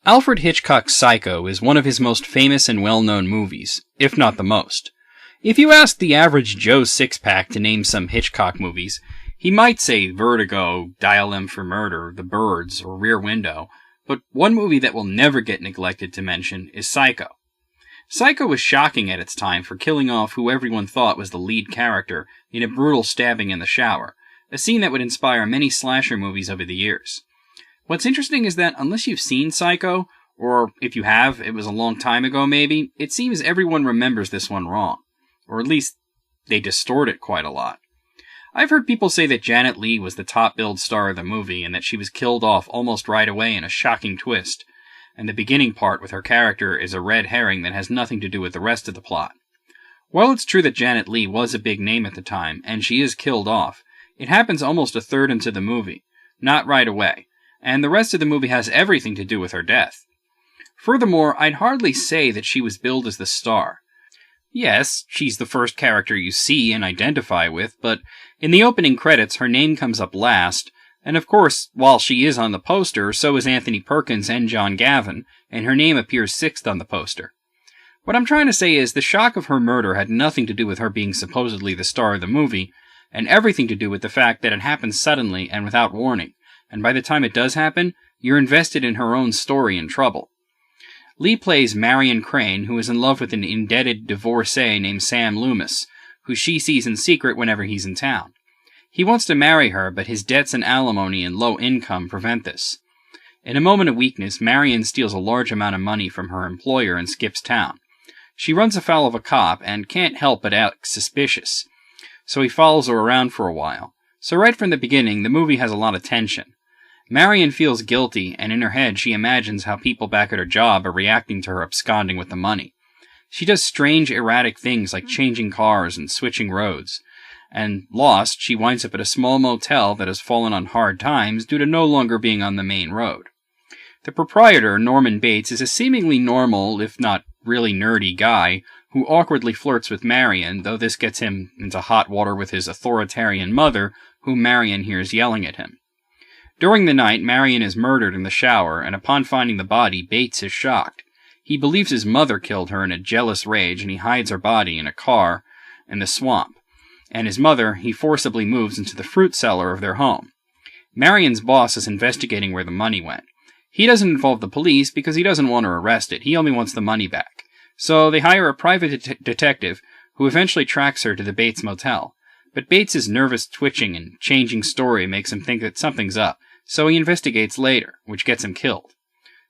Alfred Hitchcock's Psycho is one of his most famous and well-known movies, if not the most. If you ask the average Joe Sixpack to name some Hitchcock movies, he might say Vertigo, Dial M for Murder, The Birds, or Rear Window, but one movie that will never get neglected to mention is Psycho. Psycho was shocking at its time for killing off who everyone thought was the lead character in a brutal stabbing in the shower, a scene that would inspire many slasher movies over the years. What's interesting is that unless you've seen Psycho, or if you have, it was a long time ago maybe, it seems everyone remembers this one wrong. Or at least, they distort it quite a lot. I've heard people say that Janet Leigh was the top-billed star of the movie and that she was killed off almost right away in a shocking twist, and the beginning part with her character is a red herring that has nothing to do with the rest of the plot. While it's true that Janet Leigh was a big name at the time, and she is killed off, it happens almost a third into the movie, not right away, and the rest of the movie has everything to do with her death. Furthermore, I'd hardly say that she was billed as the star. Yes, she's the first character you see and identify with, but in the opening credits her name comes up last, and of course, while she is on the poster, so is Anthony Perkins and John Gavin, and her name appears sixth on the poster. What I'm trying to say is the shock of her murder had nothing to do with her being supposedly the star of the movie, and everything to do with the fact that it happened suddenly and without warning, and by the time it does happen, you're invested in her own story and trouble. Leigh plays Marion Crane, who is in love with an indebted divorcee named Sam Loomis, who she sees in secret whenever he's in town. He wants to marry her, but his debts and alimony and low income prevent this. In a moment of weakness, Marion steals a large amount of money from her employer and skips town. She runs afoul of a cop and can't help but act suspicious, so he follows her around for a while. So right from the beginning, the movie has a lot of tension. Marion feels guilty, and in her head she imagines how people back at her job are reacting to her absconding with the money. She does strange, erratic things like changing cars and switching roads. And lost, she winds up at a small motel that has fallen on hard times due to no longer being on the main road. The proprietor, Norman Bates, is a seemingly normal, if not really nerdy guy who awkwardly flirts with Marion, though this gets him into hot water with his authoritarian mother, whom Marion hears yelling at him. During the night, Marion is murdered in the shower, and upon finding the body, Bates is shocked. He believes his mother killed her in a jealous rage, and he hides her body in a car in the swamp. And his mother, he forcibly moves into the fruit cellar of their home. Marion's boss is investigating where the money went. He doesn't involve the police because he doesn't want her arrested. He only wants the money back. So they hire a private detective who eventually tracks her to the Bates Motel. But Bates's nervous twitching and changing story makes him think that something's up, so he investigates later, which gets him killed.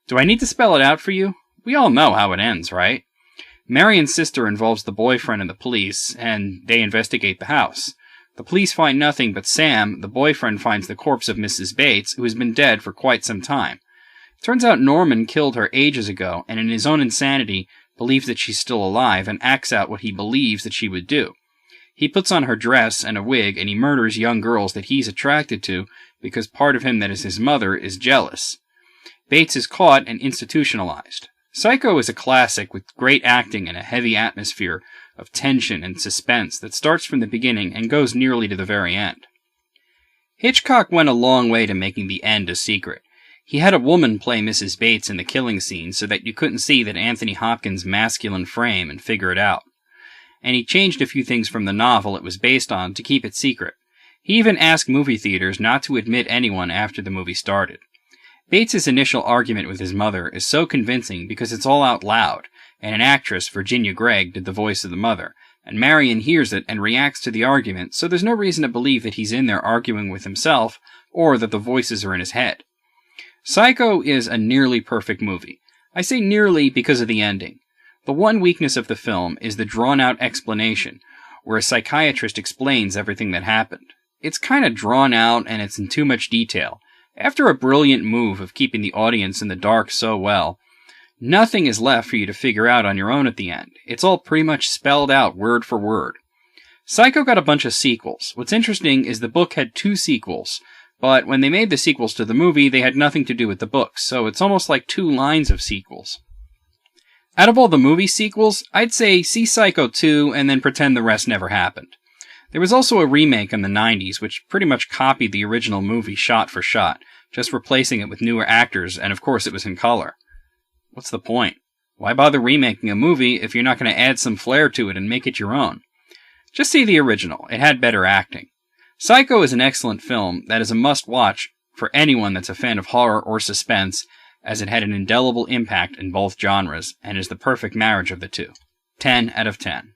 Do I need to spell it out for you? We all know how it ends, right? Marion's sister involves the boyfriend and the police, and they investigate the house. The police find nothing, but Sam, the boyfriend, finds the corpse of Mrs. Bates, who has been dead for quite some time. It turns out Norman killed her ages ago, and in his own insanity, believes that she's still alive and acts out what he believes that she would do. He puts on her dress and a wig, and he murders young girls that he's attracted to because part of him that is his mother is jealous. Bates is caught and institutionalized. Psycho is a classic with great acting and a heavy atmosphere of tension and suspense that starts from the beginning and goes nearly to the very end. Hitchcock went a long way to making the end a secret. He had a woman play Mrs. Bates in the killing scene so that you couldn't see that Anthony Hopkins' masculine frame and figure it out. And he changed a few things from the novel it was based on to keep it secret. He even asked movie theaters not to admit anyone after the movie started. Bates's initial argument with his mother is so convincing because it's all out loud, and an actress, Virginia Gregg, did the voice of the mother, and Marion hears it and reacts to the argument, so there's no reason to believe that he's in there arguing with himself, or that the voices are in his head. Psycho is a nearly perfect movie. I say nearly because of the ending. The one weakness of the film is the drawn-out explanation, where a psychiatrist explains everything that happened. It's kind of drawn out and it's in too much detail. After a brilliant move of keeping the audience in the dark so well, Nothing is left for you to figure out on your own at the end. It's all pretty much spelled out word for word. Psycho got a bunch of sequels. What's interesting is the book had 2 sequels, but when they made the sequels to the movie, they had nothing to do with the books, so it's almost like 2 lines of sequels. Out of all the movie sequels, I'd say see Psycho 2 and then pretend the rest never happened. There was also a remake in the 90s, which pretty much copied the original movie shot for shot, just replacing it with newer actors, and of course it was in color. What's the point? Why bother remaking a movie if you're not going to add some flair to it and make it your own? Just see the original. It had better acting. Psycho is an excellent film that is a must-watch for anyone that's a fan of horror or suspense, as it had an indelible impact in both genres and is the perfect marriage of the two. 10 out of 10.